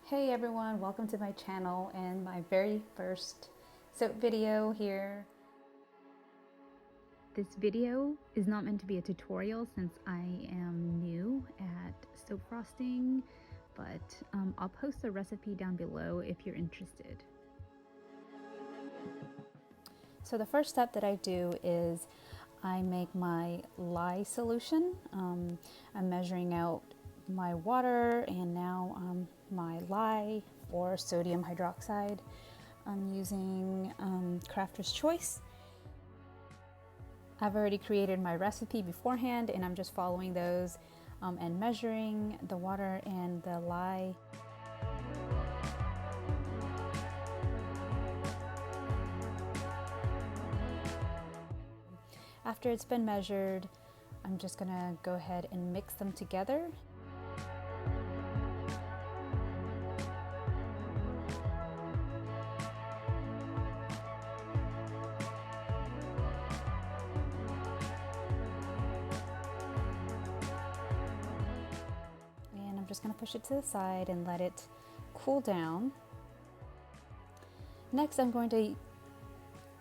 Hey everyone, welcome to my channel and my very first soap video here. This video is not meant to be a tutorial since I am new at soap frosting, but I'll post the recipe down below if you're interested. So the first step that I do is I make my lye solution. I'm measuring out my water and now my lye or sodium hydroxide. I'm using Crafter's Choice. I've already created my recipe beforehand and I'm just following those and measuring the water and the lye. After it's been measured, I'm just gonna go ahead and mix them together. And I'm just gonna push it to the side and let it cool down. Next, I'm going to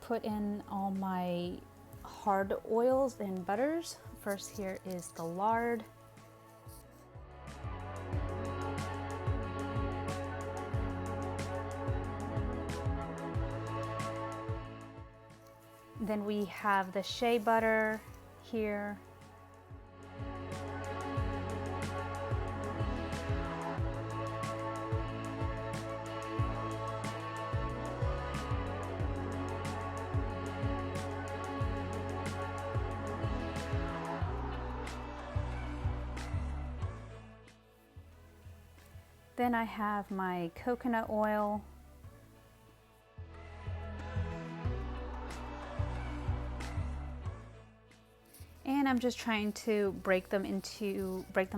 put in all my hard oils and butters. First here is the lard. Then we have the shea butter here. Then I have my coconut oil. And I'm just trying to break them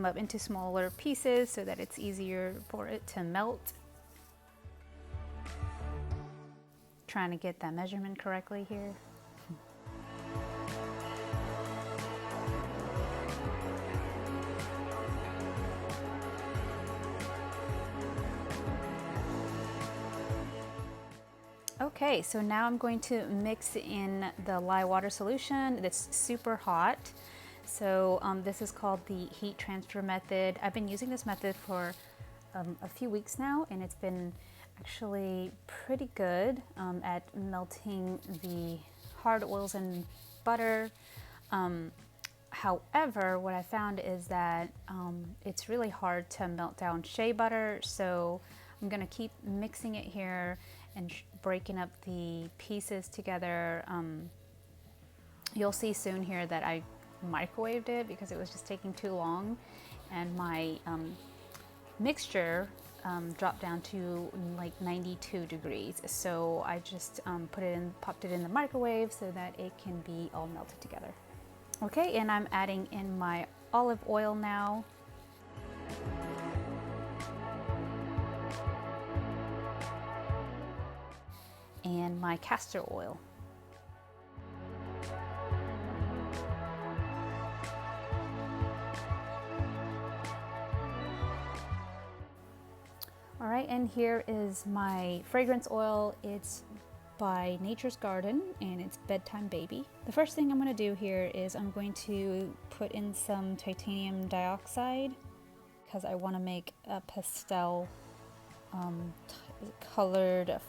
up into smaller pieces so that it's easier for it to melt. Trying to get that measurement correctly here. Okay, so now I'm going to mix in the lye water solution. It's super hot. So this is called the heat transfer method. I've been using this method for a few weeks now, and it's been actually pretty good at melting the hard oils and butter. However, what I found is that it's really hard to melt down shea butter, so I'm gonna keep mixing it here and breaking up the pieces together. You'll see soon here that I microwaved it because it was just taking too long, and my mixture dropped down to like 92 degrees. So I just popped it in the microwave so that it can be all melted together. Okay, and I'm adding in my olive oil now. And my castor oil. All right, and here is my fragrance oil. It's by Nature's Garden and it's Bedtime Baby. The first thing I'm going to do here is I'm going to put in some titanium dioxide because I want to make a pastel colored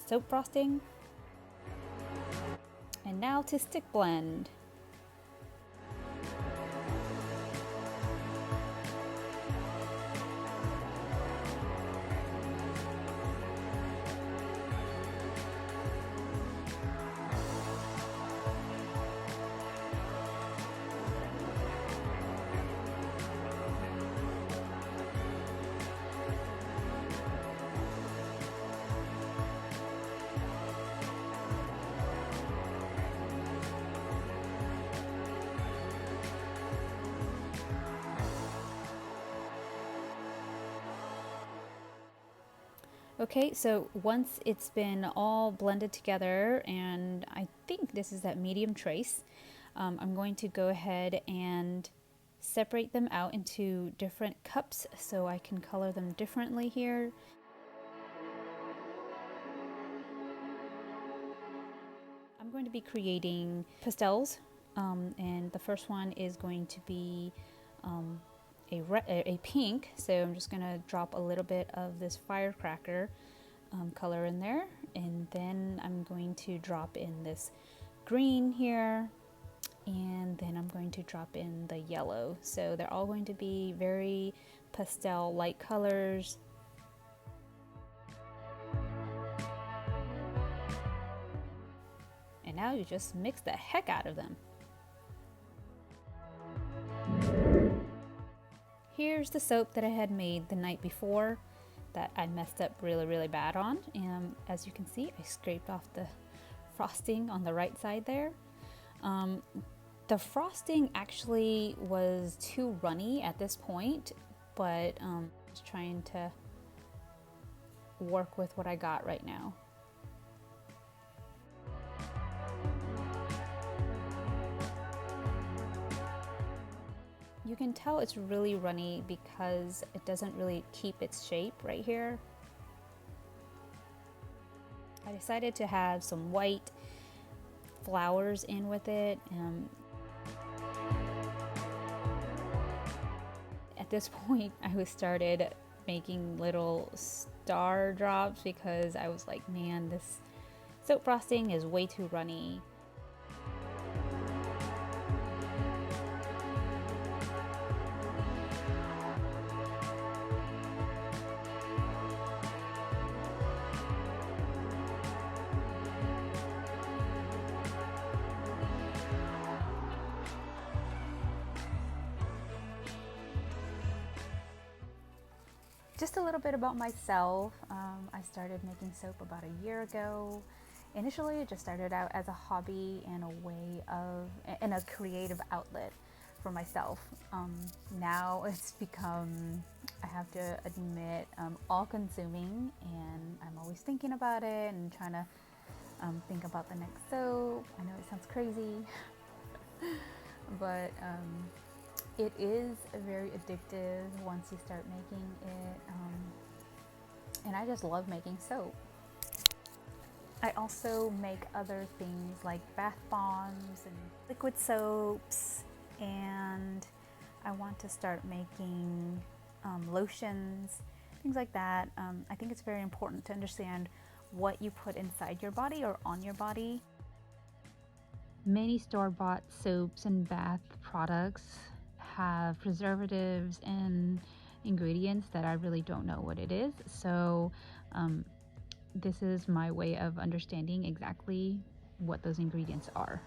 soap frosting. And now to stick blend. Okay, so once it's been all blended together, and I think this is that medium trace, I'm going to go ahead and separate them out into different cups so I can color them differently here. I'm going to be creating pastels, and the first one is going to be a pink, so I'm just going to drop a little bit of this firecracker color in there, and then I'm going to drop in this green here, and then I'm going to drop in the yellow. So they're all going to be very pastel light colors. And now you just mix the heck out of them. Here's the soap that I had made the night before that I messed up really bad on, and as you can see, I scraped off the frosting on the right side there. The frosting actually was too runny at this point, but just trying to work with what I got right now. You can tell it's really runny because it doesn't really keep its shape right here. I decided to have some white flowers in with it. At this point, I started making little star drops because I was like, man, this soap frosting is way too runny. Just a little bit about myself. I started making soap about a year ago. Initially, it just started out as a hobby and a way of, and a creative outlet for myself. Now it's become, I have to admit, all consuming, and I'm always thinking about it and trying to think about the next soap. I know it sounds crazy, but it is very addictive once you start making it, and I just love making soap. I also make other things like bath bombs and liquid soaps, and I want to start making lotions, things like that. I think it's very important to understand what you put inside your body or on your body. Many store-bought soaps and bath products have preservatives and ingredients that I really don't know what it is. So this is my way of understanding exactly what those ingredients are.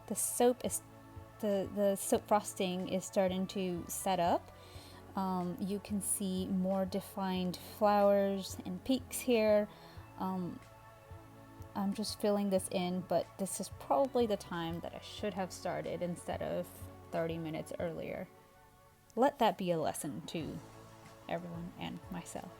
The soap frosting is starting to set up. You can see more defined flowers and peaks here. I'm just filling this in, but this is probably the time that I should have started instead of 30 minutes earlier. Let that be a lesson to everyone and myself.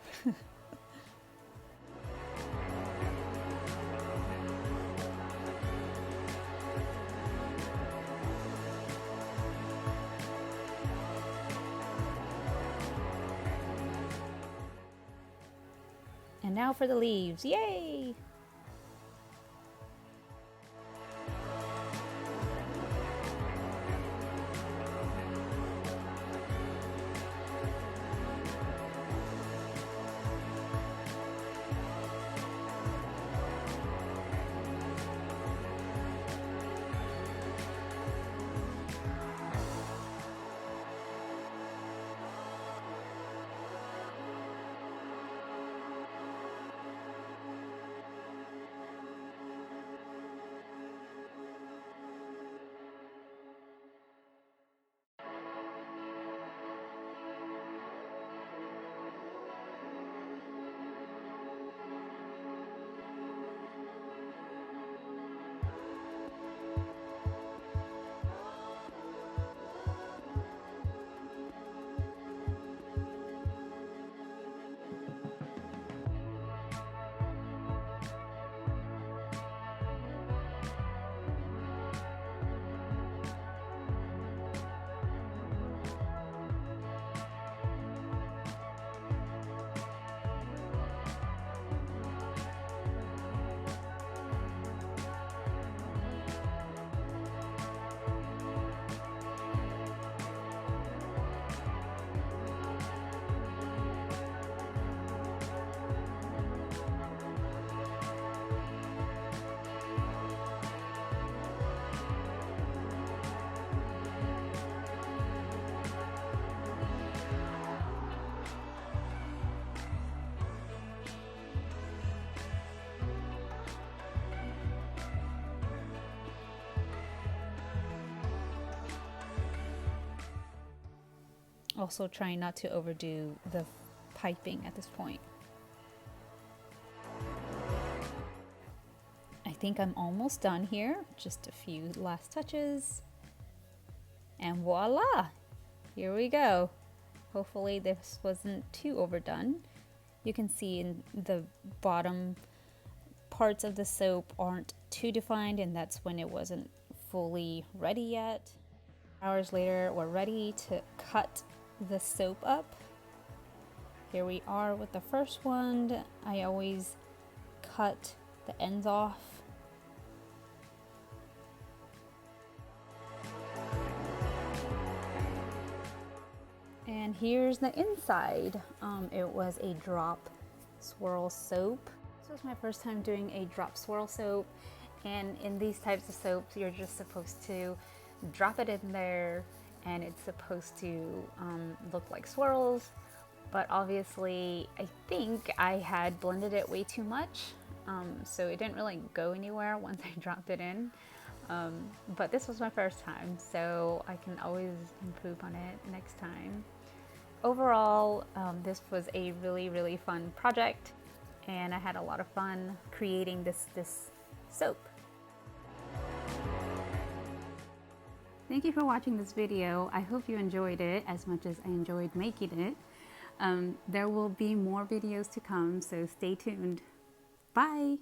And now for the leaves, yay! Also trying not to overdo the piping at this point. I think I'm almost done here. Just a few last touches. And voila! Here we go. Hopefully this wasn't too overdone. You can see in the bottom parts of the soap aren't too defined, and that's when it wasn't fully ready yet. Hours later, we're ready to cut the soap up. Here we are with the first one. I always cut the ends off. And here's the inside. It was a drop swirl soap. This was my first time doing a drop swirl soap, and in these types of soaps you're just supposed to drop it in there and it's supposed to look like swirls, but obviously I think I had blended it way too much, so it didn't really go anywhere once I dropped it in. But this was my first time, so I can always improve on it next time. Overall, this was a really fun project, and I had a lot of fun creating this soap. Thank you for watching this video. I hope you enjoyed it as much as I enjoyed making it. There will be more videos to come, so stay tuned. Bye!